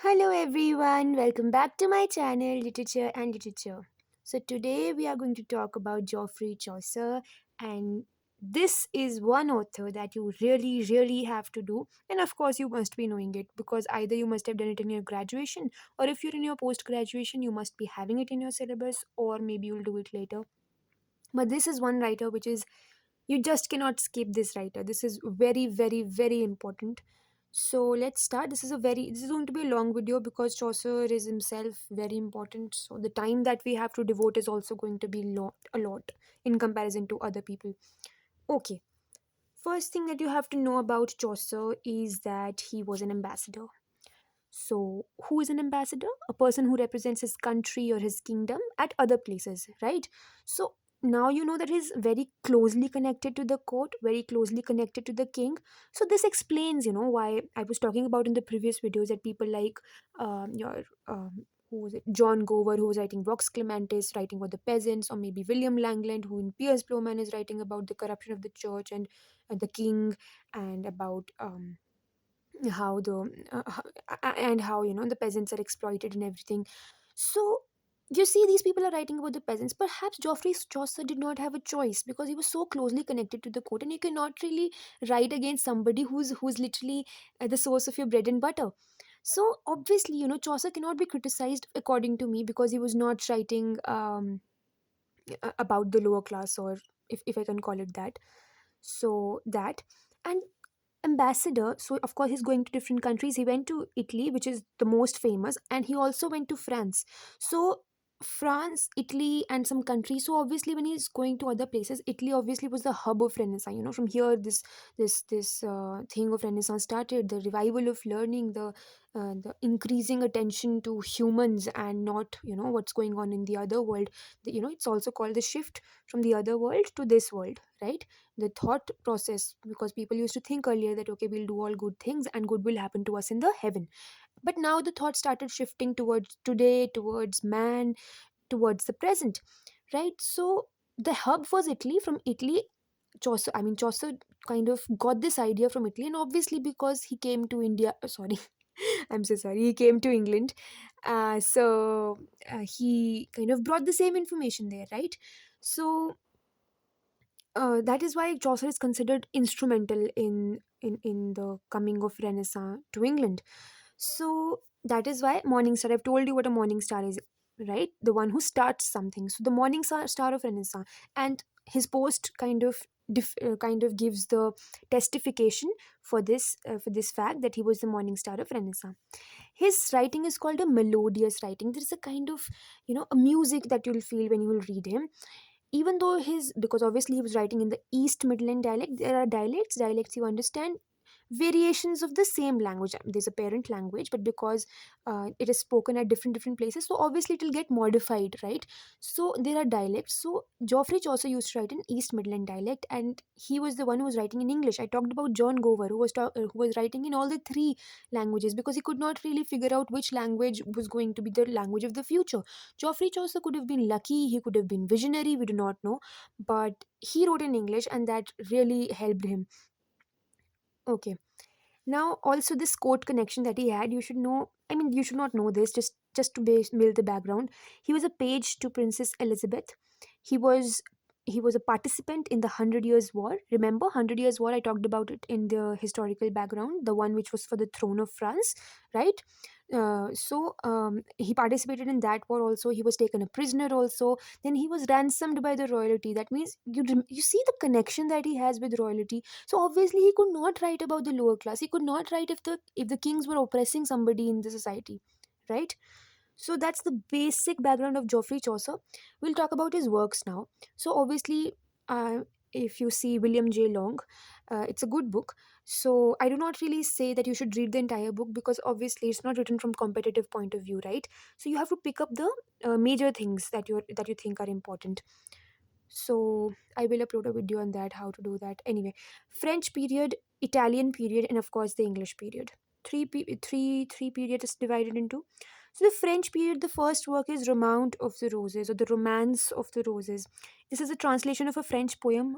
Hello everyone, welcome back to my channel Literature and Literature. So today we are going to talk about Geoffrey Chaucer, and this is one author that you really have to do, and of course you must be knowing it because either you must have done it in your graduation, or if you're in your post graduation you must be having it in your syllabus, or maybe you'll do it later. But this is one writer which is, you just cannot skip this writer. This is very important. So let's start. This is going to be a long video because Chaucer is himself very important, so the time that we have to devote is also going to be a lot in comparison to other people. Okay, first thing that you have to know about Chaucer is that he was an ambassador. So, who is an ambassador? A person who represents his country or his kingdom at other places, right? So, now you know that he's very closely connected to the court, very closely connected to the king. So, this explains, why I was talking about in the previous videos that people like your. Who was it? John Gower, who was writing Vox Clementis, writing about the peasants, or maybe William Langland, who in Piers Plowman is writing about the corruption of the church and the king, and about how and how the peasants are exploited and everything. So you see, these people are writing about the peasants. Perhaps Geoffrey Chaucer did not have a choice because he was so closely connected to the court, and you cannot really write against somebody who's literally the source of your bread and butter. So obviously, Chaucer cannot be criticized according to me because he was not writing about the lower class, or if I can call it that. So that, and ambassador, so of course he's going to different countries. He went to Italy, which is the most famous, and he also went to France. So France, Italy, and some countries. So obviously when he's going to other places, Italy obviously was the hub of Renaissance. From here this thing of Renaissance started, the revival of learning, the increasing attention to humans and not what's going on in the other world. It's also called the shift from the other world to this world, right? The thought process, because people used to think earlier that okay, we'll do all good things and good will happen to us in the heaven. But now the thought started shifting towards today, towards man, towards the present, right? So the hub was Italy. From Italy, Chaucer kind of got this idea from Italy, and obviously because he came to India, sorry, I'm so sorry, he came to England. He kind of brought the same information there, right? So that is why Chaucer is considered instrumental in the coming of Renaissance to England. So that is why Morning Star. I've told you what a Morning Star is, right? The one who starts something. So the Morning Star of Renaissance, and his post kind of gives the testification for this fact that he was the Morning Star of Renaissance. His writing is called a melodious writing. There is a kind of a music that you'll feel when you will read him, even though his, because obviously he was writing in the East Midland dialect. There are dialects you understand, variations of the same language. There's a parent language, but because it is spoken at different places, so obviously it will get modified, right? So there are dialects. So Geoffrey Chaucer used to write in East Midland dialect, and he was the one who was writing in English. I talked about John Gower, who was writing in all the three languages because he could not really figure out which language was going to be the language of the future. Geoffrey Chaucer could have been lucky, he could have been visionary, we do not know, but he wrote in English, and that really helped him. Okay. Now, also this court connection that he had, you should know. I mean, you should not know this. Just to build the background, he was a page to Princess Elizabeth. He was he was a participant in the Hundred Years' War. Remember, Hundred Years' War? I talked about it in the historical background, the one which was for the throne of France, right? He participated in that war. Also, he was taken a prisoner. Also, then he was ransomed by the royalty. That means you see the connection that he has with royalty. So obviously he could not write about the lower class. He could not write if the kings were oppressing somebody in the society, right? So that's the basic background of Geoffrey Chaucer. We'll talk about his works now. So obviously, if you see William J. Long, it's a good book. So I do not really say that you should read the entire book because obviously it's not written from competitive point of view, right? So you have to pick up the major things that you think are important. So I will upload a video on that, how to do that. Anyway, French period, Italian period, and of course the English period. Three periods is divided into. So the French period, the first work is Romaunt of the Roses, or the Romance of the Roses. This is a translation of a French poem.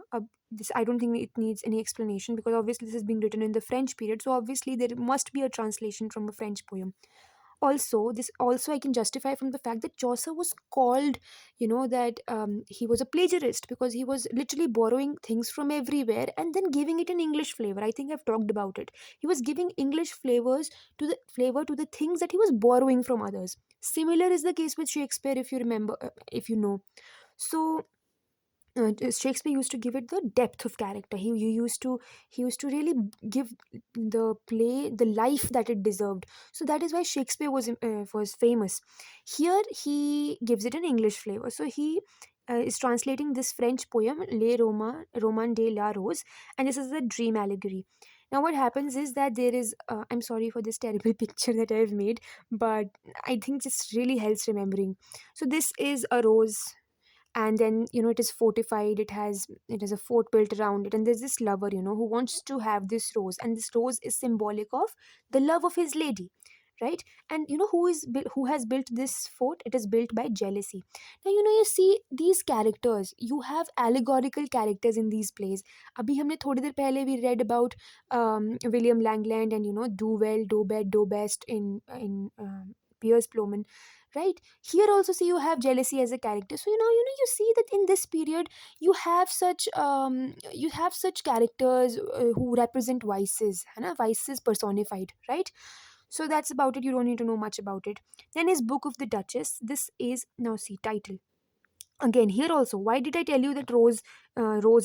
This, I don't think it needs any explanation because obviously this is being written in the French period. So obviously there must be a translation from a French poem. Also, this also I can justify from the fact that Chaucer was called, that he was a plagiarist because he was literally borrowing things from everywhere and then giving it an English flavor. I think I've talked about it. He was giving English flavor to the things that he was borrowing from others. Similar is the case with Shakespeare, if you remember, if you know. So Shakespeare used to give it the depth of character. He used to really give the play the life that it deserved. So that is why Shakespeare was famous. Here he gives it an English flavor. So he is translating this French poem Les Romans de la Rose, and this is a dream allegory. Now what happens is that there is I'm sorry for this terrible picture that I've made, but I think this really helps remembering. So this is a rose, and then it is fortified, it has a fort built around it, and there's this lover who wants to have this rose, and this rose is symbolic of the love of his lady, right? And who has built this fort? It is built by jealousy. Now you see these characters, you have allegorical characters in these plays. Abhi humne thodi der pehle we read about William Langland, and do well, do bad, do best in Piers Plowman, right? Here also see you have jealousy as a character. So you see that in this period you have such characters who represent vices, है ना? Vices personified, right? So that's about it. You don't need to know much about it. Then is Book of the Duchess. This is, now see, title again. Here also, why did I tell you that Rose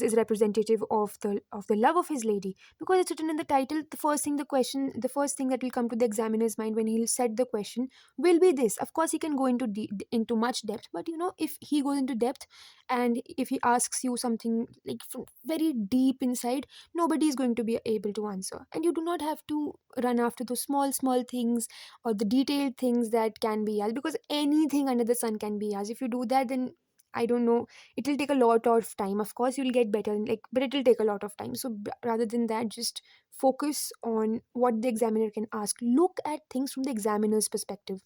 is representative of the love of his lady? Because it's written in the title. The first thing that will come to the examiner's mind when he'll set the question will be this. Of course he can go into much depth, but if he goes into depth and if he asks you something like from very deep inside, nobody is going to be able to answer, and you do not have to run after those small things or the detailed things that can be asked, because anything under the sun can be asked. If you do that, then I don't know. It will take a lot of time. Of course, you'll get better, like, but it will take a lot of time. So rather than that, just focus on what the examiner can ask. Look at things from the examiner's perspective.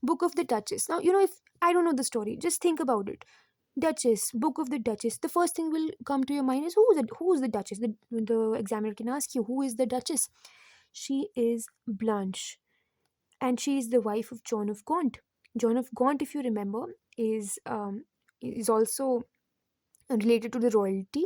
Book of the Duchess. Now, if I don't know the story, just think about it. Duchess, Book of the Duchess. The first thing will come to your mind is who's the Duchess? The examiner can ask you, who is the Duchess? She is Blanche, and she is the wife of John of Gaunt. John of Gaunt, if you remember, is also related to the royalty,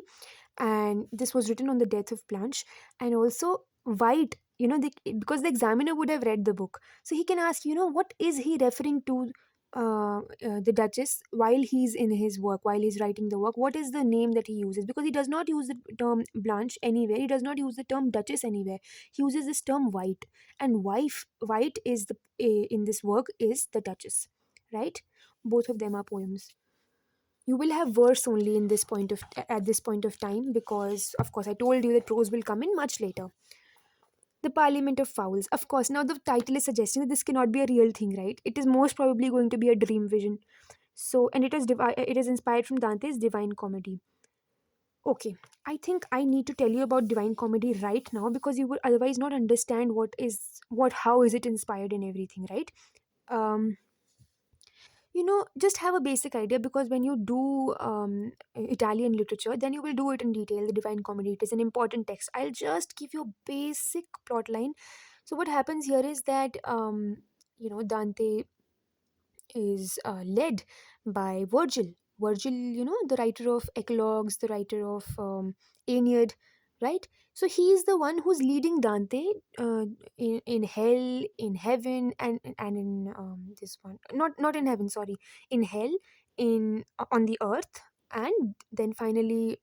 and this was written on the death of Blanche. And also White, because the examiner would have read the book, so he can ask, what is he referring to, the Duchess, while he's in his work, while he's writing the work, what is the name that he uses? Because he does not use the term Blanche anywhere, he does not use the term Duchess anywhere. He uses this term White, and wife White is in this work is the Duchess, right? Both of them are poems. You will have verse only in this point of at this point of time, because of course I told you that prose will come in much later. The Parliament of Fowls. Of course, now the title is suggesting that this cannot be a real thing, right? It is most probably going to be a dream vision. So, and it is inspired from Dante's Divine Comedy. Okay, I think I need to tell you about Divine Comedy right now, because you would otherwise not understand how is it inspired and everything, right? Um, just have a basic idea, because when you do Italian literature, then you will do it in detail. The Divine Comedy, it is an important text. I'll just give you a basic plot line. So what happens here is that Dante is led by Virgil, the writer of Eclogues, the writer of Aeneid, right? So he is the one who's leading Dante in hell, in heaven, and in this one, not in heaven, sorry, in hell, in on the earth, and then finally.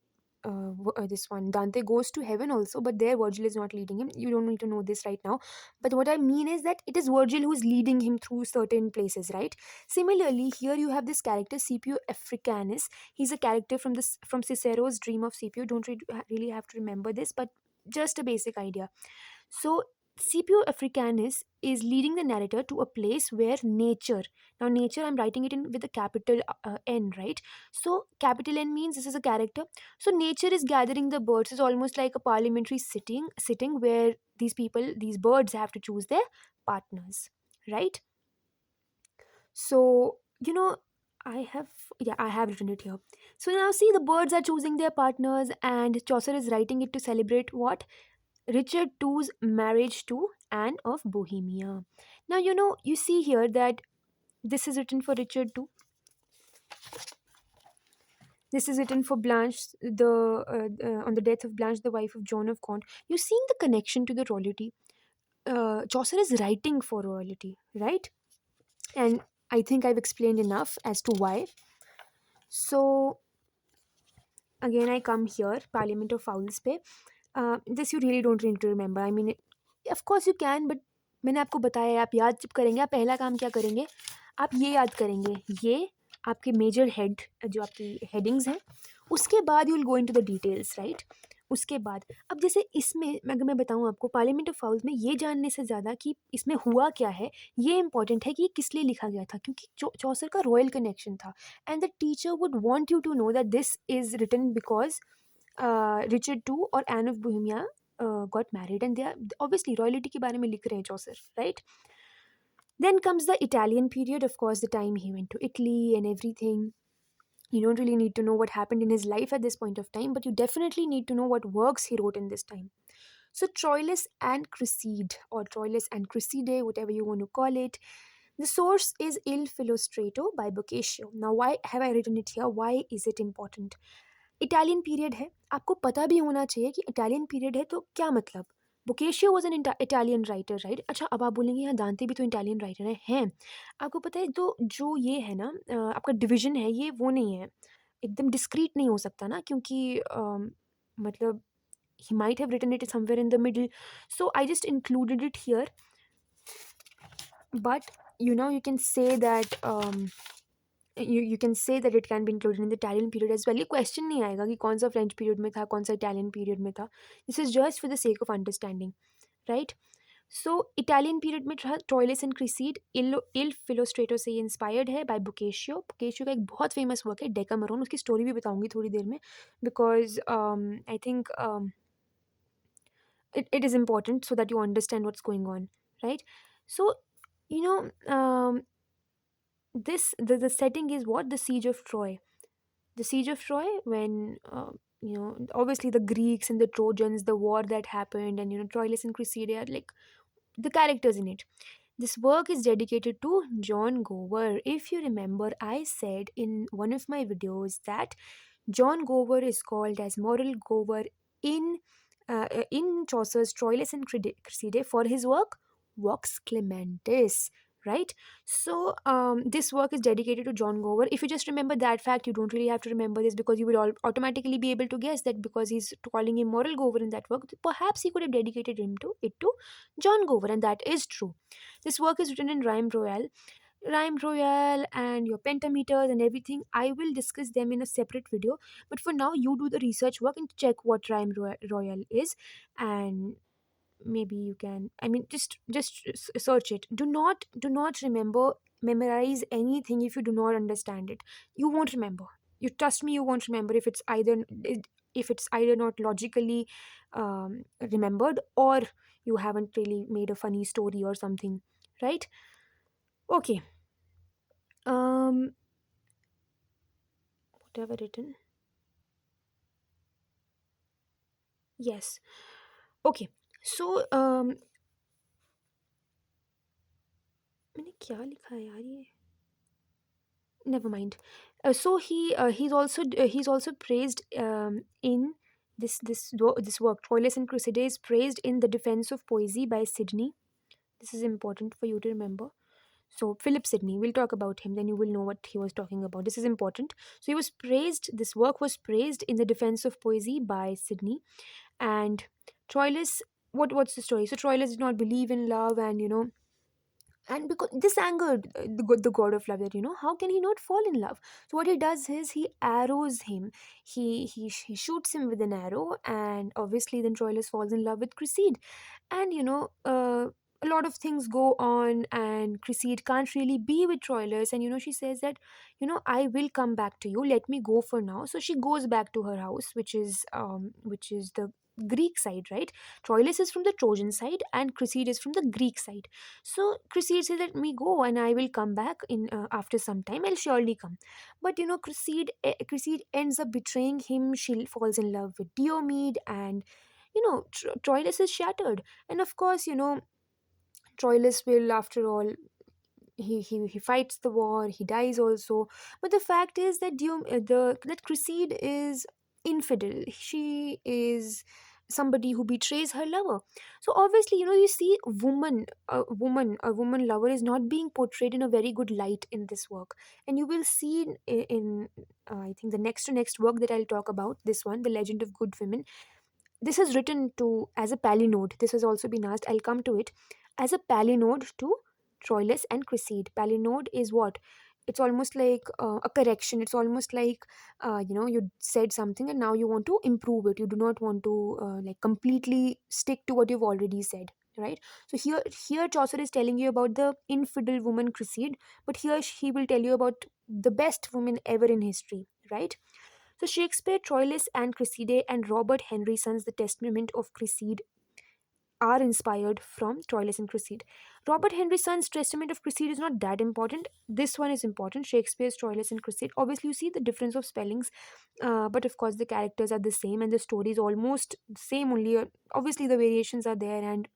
This one Dante goes to heaven also, but there Virgil is not leading him. You don't need to know this right now, but what I mean is that it is Virgil who's leading him through certain places, right? Similarly, here you have this character Scipio Africanus. He's a character from Cicero's Dream of Scipio. Don't really have to remember this, but just a basic idea. So Scipio Africanus is leading the narrator to a place where nature. Now, nature, I'm writing it in with a capital N, right? So, capital N means this is a character. So, nature is gathering the birds. It's almost like a parliamentary sitting where these birds have to choose their partners, right? So, I have written it here. So now see, the birds are choosing their partners, and Chaucer is writing it to celebrate what? Richard II's marriage to Anne of Bohemia. Now, you see here that this is written for Richard too. This is written for Blanche, on the death of Blanche, the wife of John of Gaunt. You're seeing the connection to the royalty. Chaucer is writing for royalty, right? And I think I've explained enough as to why. So again, I come here, Parliament of Fowls पे. This you really don't need to remember. I mean, of course you can, but मैंने आपको बताया, आप याद जब करेंगे, आप पहला काम क्या करेंगे, आप ये याद करेंगे, ये आपके मेजर हेड, जो आपकी हेडिंग्स हैं, उसके बाद you will go into the details, right? उसके बाद अब जैसे इसमें अगर मैं बताऊं आपको, पार्लियामेंट ऑफ फाउल्स में ये जानने से ज़्यादा कि इसमें हुआ क्या है, ये इंपॉर्टेंट है कि ये किस लिए लिखा गया था, क्योंकि चौसर का रॉयल कनेक्शन था, and the teacher would want you to know that this is written because Richard II or Anne of Bohemia got married, and they are obviously royalty के बारे में लिख रहे हैं Chaucer, right? Then comes the Italian period, of course, the time he went to Italy and everything. You don't really need to know what happened in his life at this point of time, but you definitely need to know what works he wrote in this time. So Troilus and Cresside, or Troilus and Cresside, whatever you want to call it. The source is Il Filostrato by Boccaccio. Now, why have I written it here? Why is it important? Italian period है, आपको पता भी होना चाहिए कि Italian period है तो क्या मतलब। Boccaccio was an Italian writer, right? अच्छा, अब आप बोलेंगे यहाँ दांते भी तो इटालियन राइटर हैं। आपको पता है, तो जो ये है ना, आपका डिवीजन है, ये वो नहीं है, एकदम डिस्क्रीट नहीं हो सकता ना, क्योंकि मतलब he might have written it somewhere in the middle, so I just included it here. But you can say that you can say that it can be included in the Italian period as well. ये question नहीं आएगा कि कौन सा French period में था, कौन सा Italian period में था. This is just for the sake of understanding, right? So Italian period में Troilus and Cresside, Il Filostrato से ये inspired है by Boccaccio. Boccaccio का एक बहुत famous work है Decameron, उसकी story भी बताऊंगी थोड़ी देर में, because I think it is important so that you understand what's going on, right? So you know the setting is what? The siege of Troy. The siege of Troy, when obviously the Greeks and the Trojans, the war that happened, and Troilus and Cressida are like the characters in it. This work is dedicated to John Gower. If you remember, I said in one of my videos that John Gower is called as Moral Gower in in Chaucer's Troilus and Cressida for his work Vox Clementis, right? So this work is dedicated to John Gower. If you just remember that fact, you don't really have to remember this, because you will automatically be able to guess that because he's calling him Moral Gower in that work, perhaps he could have dedicated it to John Gower, and that is true. This work is written in rhyme royale and your pentameters and everything. I will discuss them in a separate video, but for now you do the research work and check what royale is, and maybe you can, I mean, just search it. Do not memorize anything if you do not understand it. You won't remember. You trust me, you won't remember if it's either not logically remembered, or you haven't really made a funny story or something, right? Okay. um Whatever written. Yes. Okay. So मैंने क्या लिखा है यार ये? Never mind. So he's also praised in this work. Troilus and Cressida is praised in the Defense of Poesy by Sidney. This is important for you to remember. So Philip Sidney, we'll talk about him, then you will know what he was talking about. This is important. So he was praised. This work was praised in the Defense of Poesy by Sidney, and Troilus. What's the story? So Troilus did not believe in love, and and because this angered the god of love, that how can he not fall in love. So what he does is he arrows him. He shoots him with an arrow, and obviously then Troilus falls in love with Cresside, and a lot of things go on, and Cresside can't really be with Troilus, and she says that I will come back to you, let me go for now. So she goes back to her house, which is the Greek side, right? Troilus is from the Trojan side and Cresside is from the Greek side. So Cresside says, let me go and I will come back in after some time, I'll surely come. But Cresside ends up betraying him. She falls in love with Diomed, and Troilus is shattered. And of course, Troilus will, after all, he fights the war, he dies also. But the fact is that that Cresside is infidel. She is somebody who betrays her lover. So obviously, you see, a woman lover is not being portrayed in a very good light in this work. And you will see in I think the next to next work that I'll talk about, this one, The Legend of Good Women. This is written to as a palinode. This has also been asked. I'll come to it. As a palinode to Troilus and Cresside. Palinode is what? It's almost like a correction. It's almost like you said something and now you want to improve it. You do not want to like completely stick to what you've already said, right? So here Chaucer is telling you about the infidel woman Cresside, but here he will tell you about the best woman ever in history, right? So Shakespeare, Troilus and Cresside, and Robert Henryson's The Testament of Cresside are inspired from Troilus and Cresside. Robert Henryson's Testament of Cresside is not that important. This one is important. Shakespeare's Troilus and Cresside. Obviously, you see the difference of spellings, but of course the characters are the same and the story is almost the same. Only obviously the variations are there, and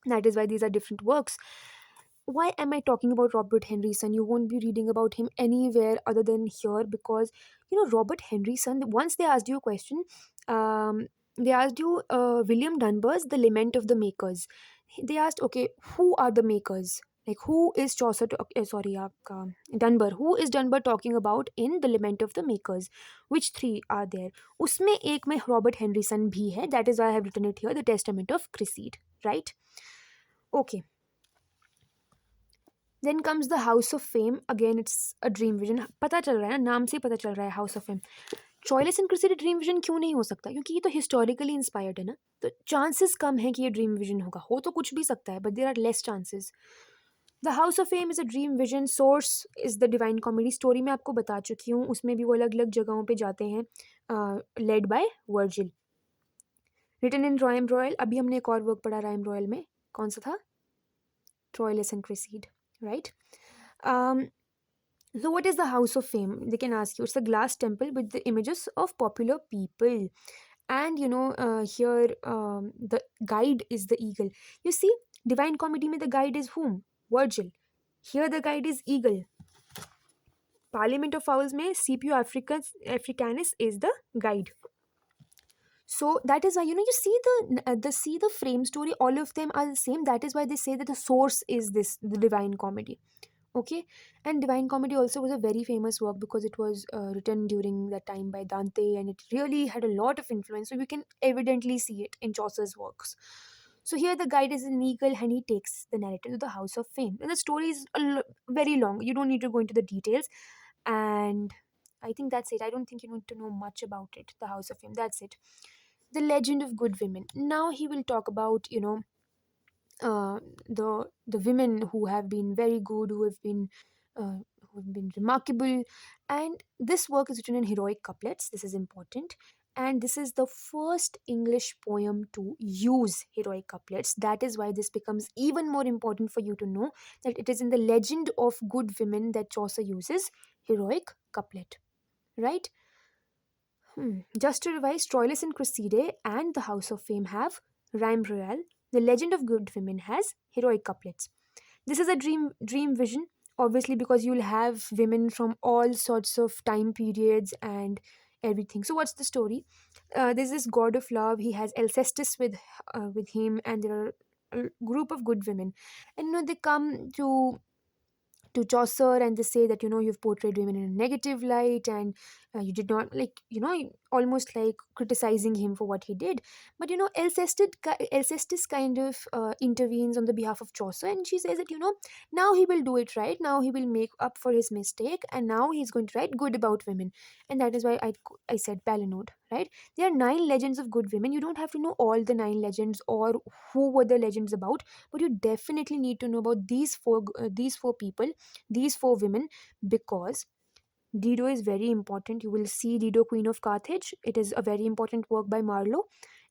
that is why these are different works. Why am I talking about Robert Henryson? You won't be reading about him anywhere other than here, because Robert Henryson. Once they asked you a question, they asked you William Dunbar's The Lament of the Makers. They asked, okay, who are the makers? Like who is Chaucer? Dunbar. Who is Dunbar talking about in The Lament of the Makers? Which three are there? उसमें एक में Robert Henryson भी है. That is why I have written it here. The Testament of Cresside. Right? Okay. Then comes the House of Fame. Again, it's a dream vision. पता चल रहा है ना, नाम से ही पता चल रहा है House of Fame. Troilus and Cresside dream vision क्यों नहीं हो सकता? क्योंकि ये तो हिस्टोरिकली इंस्पायर्ड है ना, तो चांसेस कम है कि ये ड्रीम विजन होगा. हो तो कुछ भी सकता है, but there are less chances. The house of fame is a dream vision. Source is the divine comedy. Story में आपको बता चुकी हूँ, उसमें भी वो अलग अलग जगहों पे जाते हैं. Led by Virgil. Written in rhyme royal. अभी हमने एक और वर्क पढ़ा राइम रॉयल में. कौन सा था? Troilus and Cresside, right? Um, so, what is the House of Fame? They can ask you. It's a glass temple with the images of popular people. And here the guide is the eagle. You see, Divine Comedy में the guide is whom? Virgil. Here the guide is eagle. Parliament of Fowls में CPU Africanus is the guide. So that is why you see the frame story. All of them are the same. That is why they say that the source is the Divine Comedy. Okay, and Divine Comedy also was a very famous work because it was written during that time by Dante, and it really had a lot of influence. So we can evidently see it in Chaucer's works. So here the guide is an eagle, and he takes the narrative to the House of Fame. And the story is very long. You don't need to go into the details, and I think that's it. I don't think you need to know much about it. The House of Fame. That's it. The Legend of Good Women. Now he will talk about the women who have been very good, who have been remarkable, and this work is written in heroic couplets. This is important, and this is the first English poem to use heroic couplets. That is why this becomes even more important for you to know that it is in the Legend of Good Women that Chaucer uses heroic couplet, right? Just to revise, Troilus and Cresside and the House of Fame have rhyme royale. The Legend of Good Women has heroic couplets. This is a dream vision, obviously, because you'll have women from all sorts of time periods and everything. So what's the story? There's this god of love. He has Alcestis with him, and there are a group of good women, and they come to Chaucer and they say that you've portrayed women in a negative light, and you did not, like, almost like criticizing him for what he did. But Alcestis kind of intervenes on the behalf of Chaucer, and she says that now he will do it right. Now he will make up for his mistake, and now he's going to write good about women. And that is why I said palinode, right? There are 9 legends of good women. You don't have to know all the 9 legends or who were the legends about, but you definitely need to know about these four people, these 4 women, because Dido is very important. You will see Dido, Queen of Carthage. It is a very important work by Marlowe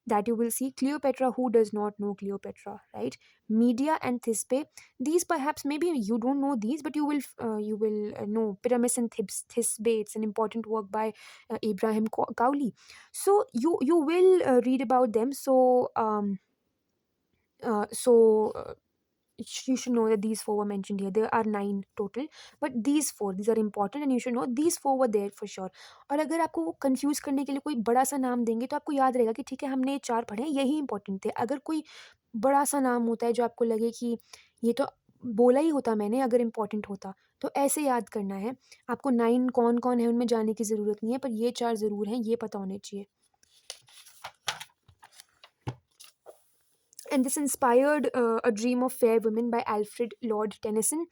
that you will see. Cleopatra, who does not know Cleopatra, right? Medea and Thisbe. These perhaps maybe you don't know these, but you will know Pyramus and Thisbe. It's an important work by Abraham Cowley. So you will read about them. So you should know that these four were mentioned here. There are nine total, but these four, these are important and you should know these four were there for sure. और अगर आपको वो confuse करने के लिए कोई बड़ा सा नाम देंगे तो आपको याद रहेगा कि ठीक है हमने ये चार पढ़े हैं, यही इंपॉर्टेंट थे। अगर कोई बड़ा सा नाम होता है जो आपको लगे कि ये तो बोला ही होता मैंने अगर इम्पोर्टेंट होता, तो ऐसे याद करना है। आपको नाइन कौन कौन है उनमें जाने की ज़रूरत नहीं है, पर ये चार ज़रूर हैं, ये पता होने चाहिए। And this inspired A Dream of Fair Women by Alfred Lord Tennyson.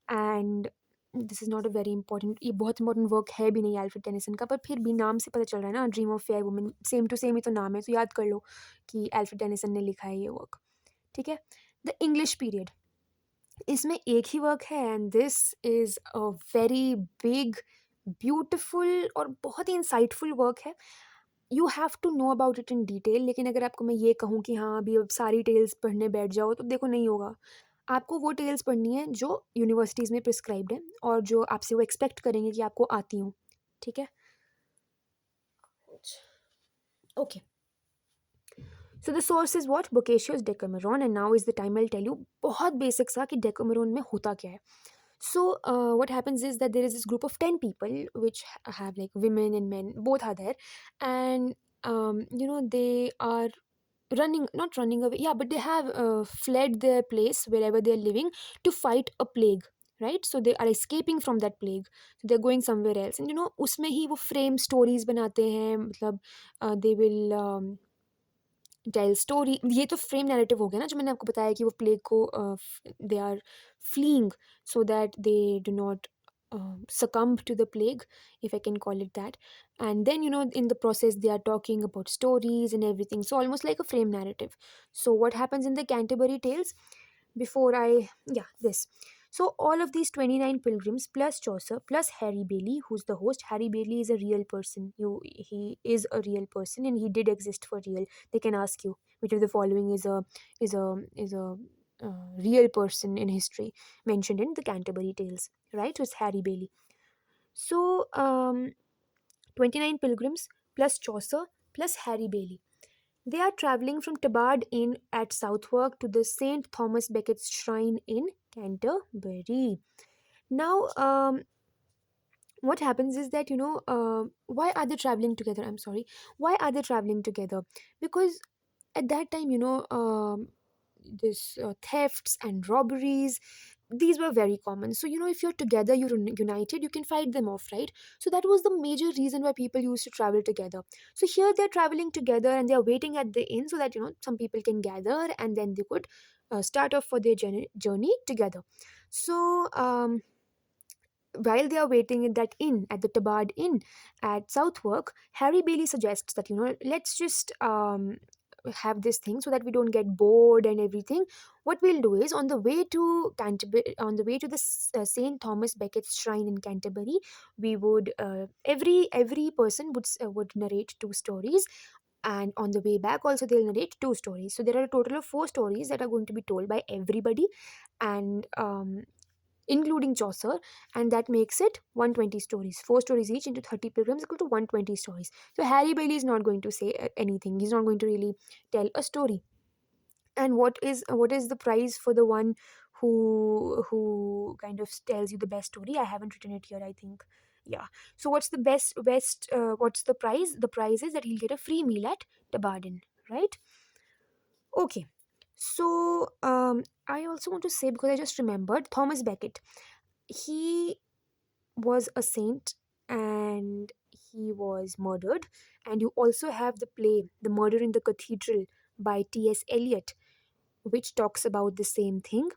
And this is not a very important, ये बहुत इंपॉर्टेंट वर्क है भी नहीं एल्फ्रेड टेनिसन का, पर फिर भी नाम से पता चल रहा है ना, dream of fair woman same to same ही तो नाम है, तो याद कर लो कि एल्फ्रेड टेनिसन ने लिखा है ये वर्क। ठीक है। द इंग्लिश पीरियड, इसमें एक ही वर्क है and this is a very big beautiful और बहुत ही इंसाइटफुल वर्क है। You have to know about it in detail, लेकिन अगर आपको मैं ये कहूँ कि हाँ अभी अब सारी टेल्स पढ़ने बैठ जाओ तो देखो नहीं होगा। आपको वो टेल्स पढ़नी है जो यूनिवर्सिटीज़ में प्रिस्क्राइब्ड है और जो आपसे वो एक्सपेक्ट करेंगे कि आपको आती हूँ। ठीक है। Okay, so the source is what Boccaccio's Decameron and now is the time I tell you बहुत बेसिक सा कि डेकामेरॉन में होता क्या है। So what happens is that there is this group of 10 people which have like women and men both are there, and they are running, not running away, yeah, but they have fled their place wherever they are living to fight a plague, right? So they are escaping from that plague, so they're going somewhere else, and उसमें ही वो frame stories बनाते हैं, मतलब they will tell story. ये तो frame narrative हो गया ना, जो मैंने आपको बताया कि वो प्लेग को they are fleeing so that they do not succumb to the plague, if I can call it that. And then in the process they are talking about stories and everything, so almost like a frame narrative. So what happens in the Canterbury Tales, before I, yeah, this. So all of these 29 pilgrims plus Chaucer plus Harry Bailey, who's the host. Harry Bailey is a real person. He is a real person and he did exist for real. They can ask you which of the following is a real person in history mentioned in the Canterbury Tales, right? So it's Harry Bailey. So 29 pilgrims plus Chaucer plus Harry Bailey. They are traveling from Tabard Inn at Southwark to the St. Thomas Becket's Shrine in Canterbury. Now, what happens is that, why are they traveling together? I'm sorry. Why are they traveling together? Because at that time, this thefts and robberies, these were very common. So if you're together, you're united, you can fight them off, right? So that was the major reason why people used to travel together. So here they're traveling together and they're waiting at the inn so that some people can gather and then they could start off for their journey together. So while they are waiting at that inn, at the Tabard Inn at Southwark, Harry Bailey suggests that, let's just have this thing so that we don't get bored and everything. What we'll do is on the way to Canterbury, on the way to the St. Thomas Becket's Shrine in Canterbury, we would every person would narrate two stories, and on the way back also they'll narrate two stories. So there are a total of four stories that are going to be told by everybody, and including Chaucer, and that makes it 120 stories. Four stories each into 30 pilgrims equal to 120 stories. So Harry Bailey is not going to say anything. He's not going to really tell a story. And what is the prize for the one who kind of tells you the best story? I haven't written it here, I think. Yeah. So what's the best what's the prize? The prize is that he'll get a free meal at Tabardin, right? Okay. So I also want to say, because I just remembered, Thomas Becket, he was a saint and he was murdered. And you also have the play The Murder in the Cathedral by T.S. Eliot, which talks about the same thing.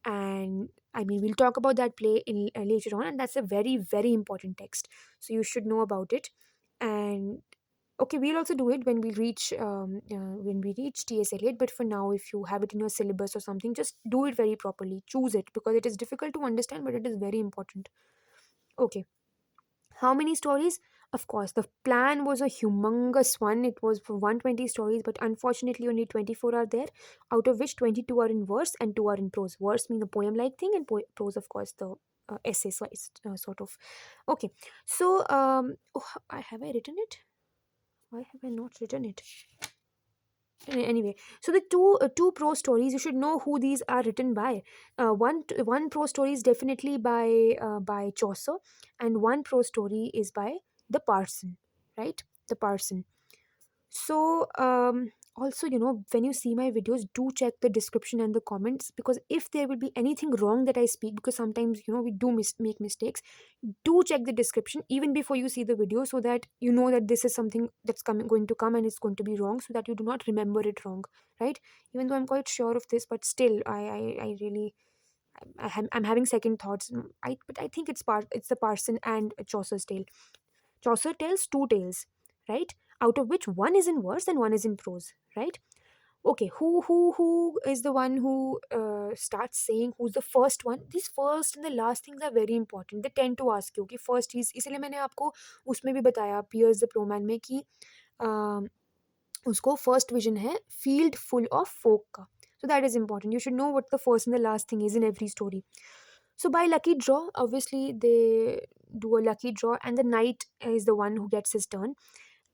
And I mean, we'll talk about that play in later on, and that's a very, very important text, so you should know about it. And okay, we'll also do it when we reach T.S. Eliot. But for now, if you have it in your syllabus or something, just do it very properly. Choose it because it is difficult to understand, but it is very important. Okay, how many stories? Of course, the plan was a humongous one. It was for 120 stories, but unfortunately, only 24 are there, out of which 22 are in verse and 2 are in prose. Verse means a poem like thing, and prose, of course, the essay sort of. Okay, so have I written it? Why have I not written it? Anyway, so the two prose stories, you should know who these are written by. One prose story is definitely by Chaucer, and one prose story is by the parson, right? The parson. So, also, when you see my videos, do check the description and the comments, because if there will be anything wrong that I speak, because sometimes, we do make mistakes, do check the description even before you see the video, so that you know that this is something that's going to come and it's going to be wrong, so that you do not remember it wrong, right? Even though I'm quite sure of this, but still, I really, I'm having second thoughts. But I think it's the parson and Chaucer's tale. Chaucer tells two tales, right? Out of which one is in verse and one is in prose, right? Okay, who is the one who starts saying who's the first one? These first and the last things are very important. They tend to ask you कि first is, इसलिए मैंने आपको उसमें भी बताया Piers the Plowman में कि अम, उसको फर्स्ट विजन है फील्ड फुल ऑफ फोक का. So that is important. You should know what the first and the last thing is in every story. So by lucky draw, obviously they do a lucky draw, and the knight is the one who gets his turn.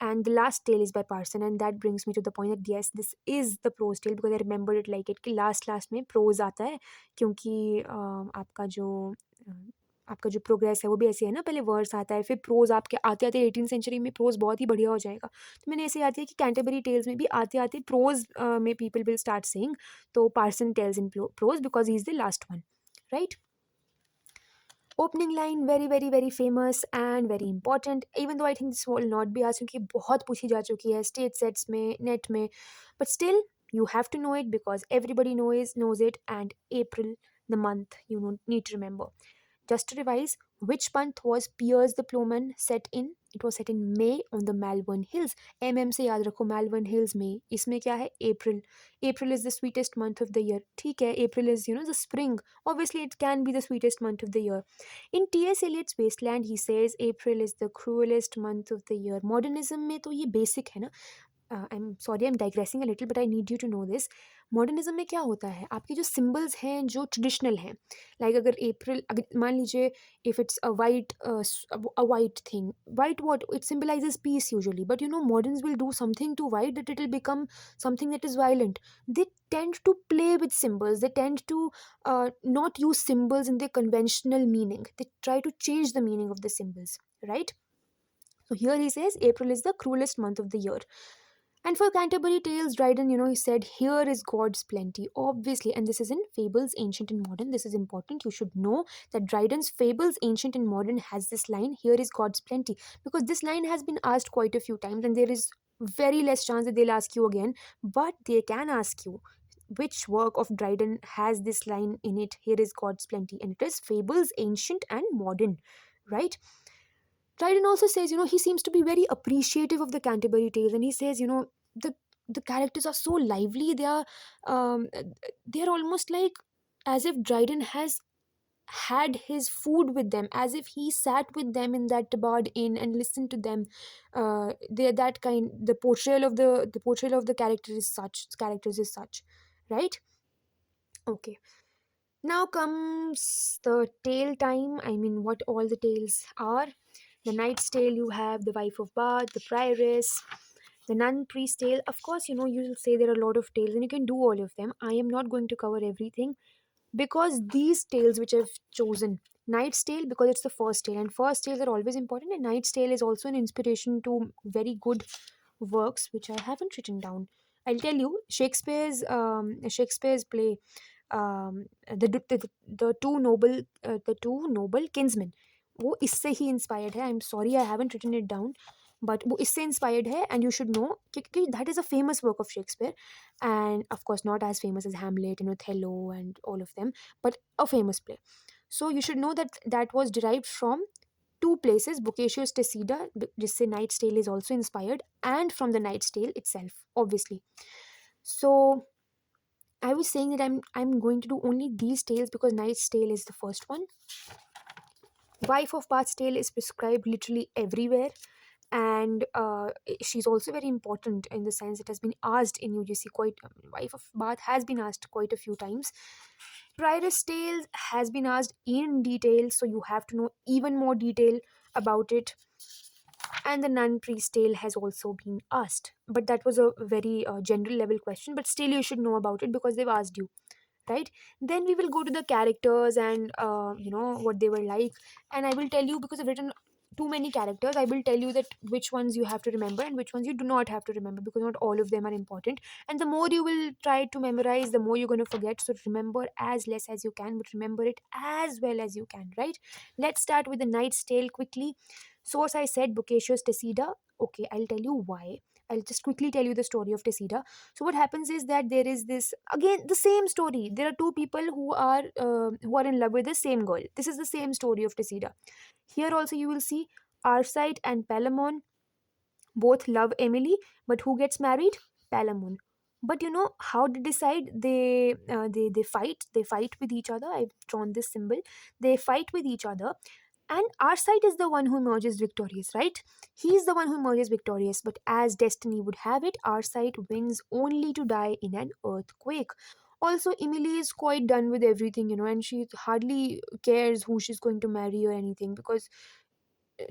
And the last tale is by Parson, and that brings me to the point that yes, this is the prose tale, because I remember it like it कि last में prose आता है, क्योंकि आपका जो progress है वो भी ऐसे है ना, पहले वर्स आता है फिर प्रोज, आपके आते आते 18th सेंचुरी में प्रोज बहुत ही बढ़िया हो जाएगा. तो मैंने ऐसे याद किया कि कैंटरबरी टेल्स में भी आते आते प्रोज में पीपल विल स्टार्ट सेइंग. तो parson tales in prose because he is the last one, right? Opening line very very very famous and very important, even though I think this will not be आज, क्योंकि बहुत पूछी जा चुकी है state SETs में, NET में, but still you have to know it because everybody knows it. And April, the month, you need to remember. Just to revise, which month was Piers the Plowman set in? It was set in May on the Malvern Hills. से याद रखो, Malvern Hills में. इसमें क्या है? April. April is the sweetest month of the year. ठीक है, April is the spring. Obviously, it can be the sweetest month of the year. In T.S. Eliot's Wasteland, he says April is the cruelest month of the year. Modernism में तो ये basic है ना. I'm sorry, I'm digressing a little, but I need you to know this. Modernism में क्या होता है, आपके जो सिम्बल्स हैं जो ट्रेडिशनल हैं, लाइक अगर अप्रैल, अगर मान लीजिए if it's a white thing, white what it symbolizes peace usually, but moderns will do something to white that it will become something that is violent. They tend to play with symbols. They tend to not use symbols in their conventional meaning. They try to change the meaning of the symbols, right? So here he says April is the cruelest month of the year. And for Canterbury Tales, Dryden, he said, here is God's plenty, obviously. And this is in Fables, Ancient and Modern. This is important. You should know that Dryden's Fables, Ancient and Modern has this line, here is God's plenty. Because this line has been asked quite a few times, and there is very less chance that they'll ask you again. But they can ask you, which work of Dryden has this line in it, here is God's plenty. And it is Fables, Ancient and Modern, right? Dryden also says, he seems to be very appreciative of the Canterbury Tales, and he says, the the characters are so lively. Um, they are almost like as if Dryden has had his food with them, as if he sat with them in that Tabard inn and listened to them. They're that kind. The portrayal of the characters is such, right? Okay. Now comes the tale time. I mean, what all the tales are. The Knight's Tale, you have the Wife of Bath, the Prioress, the Nun Priest Tale. Of course, you'll say there are a lot of tales and you can do all of them. I am not going to cover everything because these tales which I've chosen, Knight's Tale because it's the first tale, and first tales are always important, and Knight's Tale is also an inspiration to very good works which I haven't written down. I'll tell you, Shakespeare's play, the two noble kinsmen, वो इससे ही inspired है. I am sorry I haven't written it down, but वो इससे inspired है. And you should know क्योंकि that is a famous work of Shakespeare, and of course not as famous as Hamlet and Othello and all of them, but a famous play. So you should know that that was derived from two places, Boccacio's Tessida, जिससे Knight's Tale is also inspired, and from the Knight's Tale itself, obviously. So I was saying that I'm going to do only these tales because Knight's Tale is the first one. Wife of Bath's Tale is prescribed literally everywhere, and she's also very important in the sense it has been asked in UGC quite. Wife of Bath has been asked quite a few times. Prioress Tale has been asked in detail, so you have to know even more detail about it. And the nun priest tale has also been asked, but that was a very general level question, but still you should know about it because they've asked you, right? Then we will go to the characters and what they were like. And I will tell you, because I've written too many characters, I will tell you that which ones you have to remember and which ones you do not have to remember, because not all of them are important. And the more you will try to memorize, the more you're going to forget. So remember as less as you can, but remember it as well as you can, right? Let's start with the Knight's Tale quickly. Source, I said Boccacio's Tessida. Okay, I'll tell you why. I'll just quickly tell you the story of Tessida. So what happens is that there is this, again the same story. There are two people who are in love with the same girl. This is the same story of Tessida. Here also you will see Arcite and Palamon both love Emily, but who gets married? Palamon. But you know how they decide? They fight. They fight with each other. I've drawn this symbol. They fight with each other, and Arcite is the one who emerges victorious, right? He's the one who emerges victorious, but as destiny would have it, Arcite wins only to die in an earthquake. Also, Emily is quite done with everything, and she hardly cares who she's going to marry or anything, because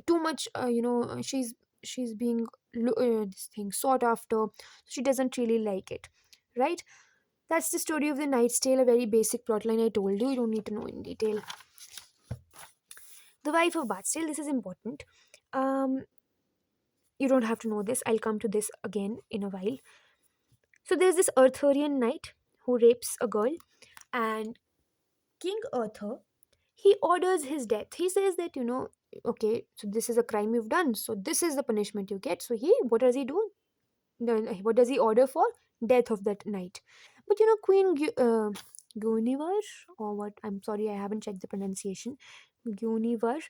too much, she's being this thing sought after. She doesn't really like it, right? That's the story of the Knight's Tale, a very basic plotline. I told you, you don't need to know in detail. The wife of Bath. Still, this is important. Um, you don't have to know this. I'll come to this again in a while. So there's this Arthurian knight who rapes a girl, and King Arthur, he orders his death. He says that, okay, so this is a crime you've done, so this is the punishment you get. So what does he do? What does he order for? Death of that knight. But Queen Guinevere, or what? I'm sorry, I haven't checked the pronunciation. Guinevere,